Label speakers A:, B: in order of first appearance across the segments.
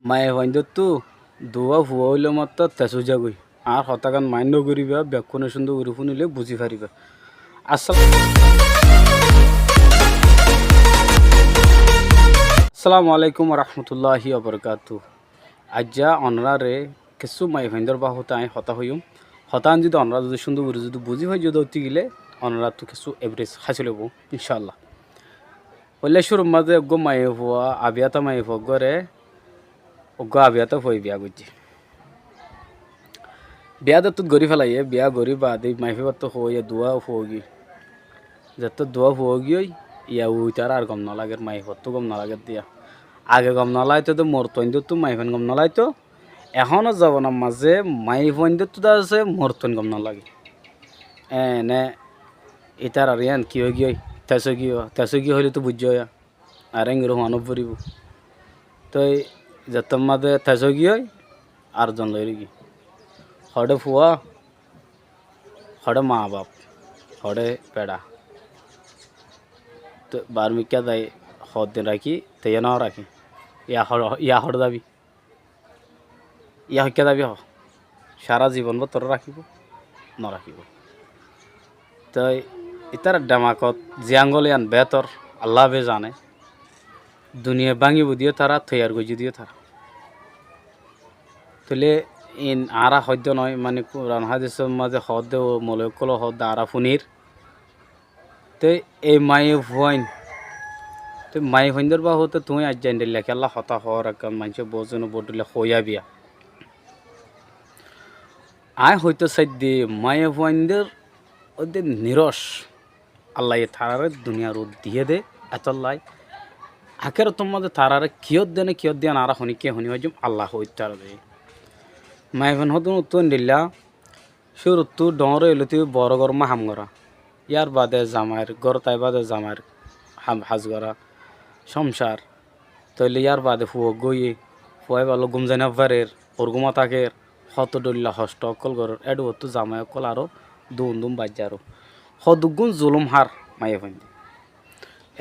A: মায়ে হইন্দতো দুয়া হুয়া হইলে মাত্র তেসু যাগই আর হতাকান মান্য করিবা ব্যাকুনে সুন্দর করে শুনিলে বুঝি পারিবা। আসসালামু আলাইকুম রহমতুল্লাহি অবরকাতু। আজ্জা অনরারে কিছু মাই ভাইন্দর বা হতায় হতা হইম হতান যদি অনরা যদি সুন্দর করে যদি বুঝি হয় যদি অতি গেলে অনরা তো কিছু এভারেজ হাসিল হবো ইনশাল্লাহ। হইলে শুরুর মাঝে অজ্ঞ মাই হওয়া আবিয়াতা মাই হোক গরে অজ্ঞ আবিয়াতা হই বিয়া করছি বিয়া তো গড়ি ফেলাইয়ে বিয়া গড়ি বাদে মাইফি তো হইয়া দোয়া হোগি যত দোয়া হোগি ইয়া উইতার আর গম নালাগে মাইফত তো গম নালাগে দিয়া আগে গম নালাইতো তো মোর তৈন তো মাইফেন গম নালাইতো এখনও যাব না মাঝে মাইফেন তো আছে মোর তৈন গম নালাগে নে ইতার আর ইয়ান কি হয়ে গিয়ে তেসো গিয়ে হইলে তো বুঝছো আর এঙ্গির মানব পড়িব তো যত মাঝে তেসো গিয়ে আর জন লই গিয়ে হড়ে ফুয়া হড়ে মা বাপ হড়ে পেড়া তো বার্মিকা দায় হদ দিন রাখি তেয়া নাও রাখি ইয়া হড় দাবি ইয়া হইকা দাবি হ সারা জীবন বা তোর রাখিব নরাখিব তো ইতার ডামাকত জিয়াঙ্গল ইয়ান বেতর আল্লাহ বে জানে দুনিয়া ভাঙিব দিও তারা থৈয়ার গজি দিও তারা তুলে ইন আরা হদ্য নয় মানে কোরআন হাদিসের মাঝে হদ্দে ও মলকল হদ্দে আরা ফুনির তো এই মায়ে ভুয়াইন তো মাই হইন্দর বা হতে তুমি আজ জান লেখে আল্লাহ হতা হওয়ার একদম মানুষের বোঝনো বডলে হইয়া বিয়া আয় হইতে সাইড দিয়ে মায়ে ভুয়াইনদের ওদের নিরস আল্লাহ থারারে দুনিয়ার রোদ দিয়ে দে এত লাই আখের তোমাদের তারারে কিয়ত দেনে কিয়ত দিয়ে আরা হনি কে হনি হয়ে আল্লাহ হইতে দে মাই ভন হতুন উত্তর দিল্লা সুর উত্তর ডর এলো তুই বড় গরমা হাম করা ইয়ার বাদে জামাইয়ের গর তাই বাদে জামাইয়ের হাজ করা সংসার তৈলে ইয়ার বাদে ফুয় গইয়ে ফুয়াই ভালো গুমজানি আব্বারের ওরগুমা তাকের হত ডল্লা হস্ত অকল গর এডু হতো জামাই অকল আরও দুম বাজ্যা আরও হদুগুণ জুলুম হার মায়ে ফাইন্দে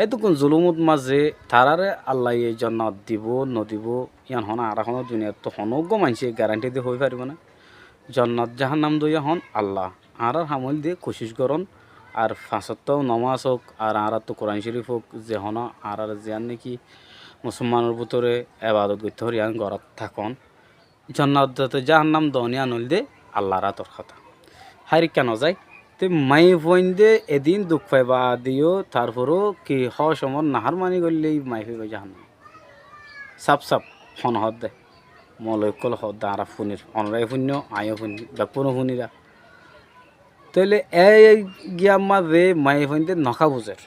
A: এতগুণ জুলুমত মাঝে তারারে আল্লাহ এই জন্নত দিব নদিব ইয়ান হন আর এখন দুনিয়ার তো হনজ্ঞ মানুষে গ্যারান্টি দিয়ে হয়ে পারিব না জন্নত জাহান নাম দইয়া হন আল্লাহ আর হামল দিয়ে কোশিশ করন আর ফাঁসত্তাও নমাজ হোক আর তো কোরআন শরীফ হোক যে হন আর জিয়ান নাকি মুসলমানের ভিতরে এবাদত করতে হরি আন ঘরত থাকন জন্নত জাহান নাম দনিয়া নল দে আল্লাহর তোর কথা হারি কেন যায় তো মাই ফইন্দে এদিন দুঃখ পাইবা দিও তারপরও কি হ সমর নাহার মানি করলেই মাই ফেবা জাহান সাপ হন হদ দে মলকল হদ আর ফুনির অনরাই শূন্য আয়ো শুনি ব্যাপুনো শুনিরা তাহলে এই গিয়া মাঝে মাই ফইন্দে নখা বুঝের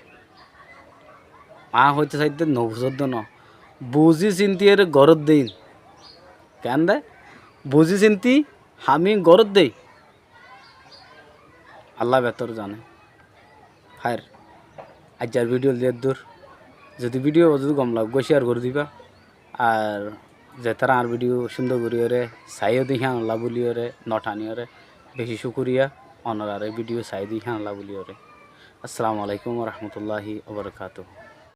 A: মা হইতে চাইতে নবুঝর ন বুঝি চিন্তি এর গরত দিন কেন দে বুঝি চিন্তি আমি গরত দেই আল্লাহ বেতর জানে হার আজার ভিডিও দিয়ে দূর যদি ভিডিও যদি কম লাগবে শেয়ার করে দিবা আর যে তারা আর ভিডিও সুন্দর করিওরে চাইও দেখি আনলা বলিওরে নটানিওরে বেশি শুকুরিয়া অনরারে ভিডিও চাই দেখি আনলা বলিওরে। আসসালামু আলাইকুম রহমতুল্লাহি ওবরকাতুহ।